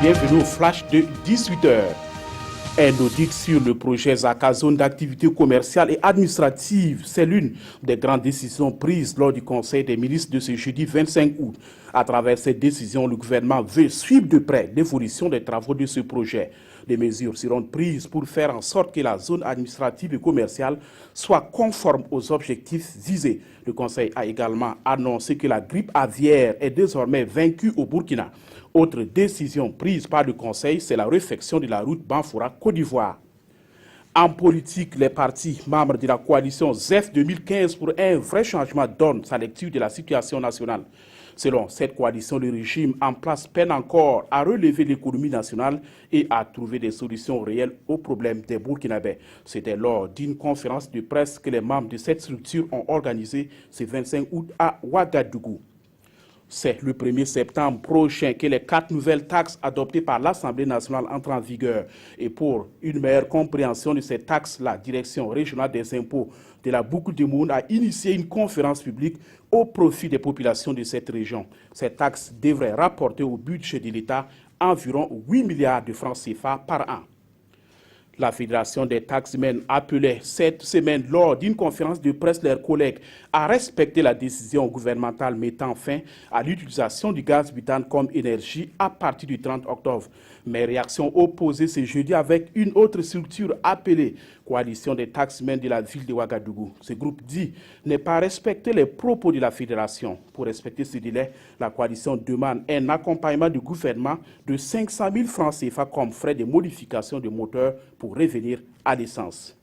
bienvenue au flash de 18h. Un audit sur le projet Zaka, zone d'activité commerciale et administrative, c'est l'une des grandes décisions prises lors du Conseil des ministres de ce jeudi 25 août. À travers cette décision, le gouvernement veut suivre de près l'évolution des travaux de ce projet. Des mesures seront prises pour faire en sorte que la zone administrative et commerciale soit conforme aux objectifs visés. Le Conseil a également annoncé que la grippe aviaire est désormais vaincue au Burkina. Autre décision prise par le Conseil, c'est la réfection de la route Banfoura-Côte d'Ivoire. En politique, les partis membres de la coalition ZEF 2015 pour un vrai changement donnent sa lecture de la situation nationale. Selon cette coalition, le régime en place peine encore à relever l'économie nationale et à trouver des solutions réelles aux problèmes des Burkinabés. C'était lors d'une conférence de presse que les membres de cette structure ont organisée ce 25 août à Ouagadougou. C'est le 1er septembre prochain que les 4 nouvelles taxes adoptées par l'Assemblée nationale entrent en vigueur. Et pour une meilleure compréhension de ces taxes, la Direction régionale des impôts de la Boucle du Monde a initié une conférence publique au profit des populations de cette région. Ces taxes devraient rapporter au budget de l'État environ 8 milliards de francs CFA par an. La Fédération des taximens appelait cette semaine lors d'une conférence de presse leurs collègues à respecter la décision gouvernementale mettant fin à l'utilisation du gaz butane comme énergie à partir du 30 octobre. Mais réaction opposée ce jeudi avec une autre structure appelée Coalition des taximens de la ville de Ouagadougou. Ce groupe dit ne pas respecter les propos de la Fédération. Pour respecter ce délai, la coalition demande un accompagnement du gouvernement de 500 000 francs CFA comme frais de modification de moteur pour revenir à l'essence.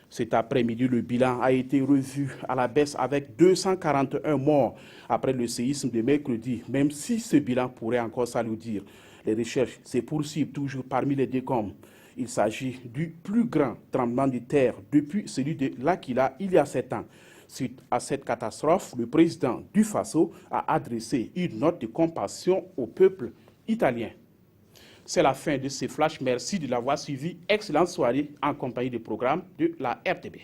Cet après-midi, le bilan a été revu à la baisse avec 241 morts après le séisme de mercredi, même si ce bilan pourrait encore s'alourdir. Les recherches se poursuivent toujours parmi les décombres. Il s'agit du plus grand tremblement de terre depuis celui de l'Aquila il y a 7 ans. Suite à cette catastrophe, le président du Faso a adressé une note de compassion au peuple italien. C'est la fin de ce flash. Merci de l'avoir suivi. Excellente soirée en compagnie des programmes de la RTB.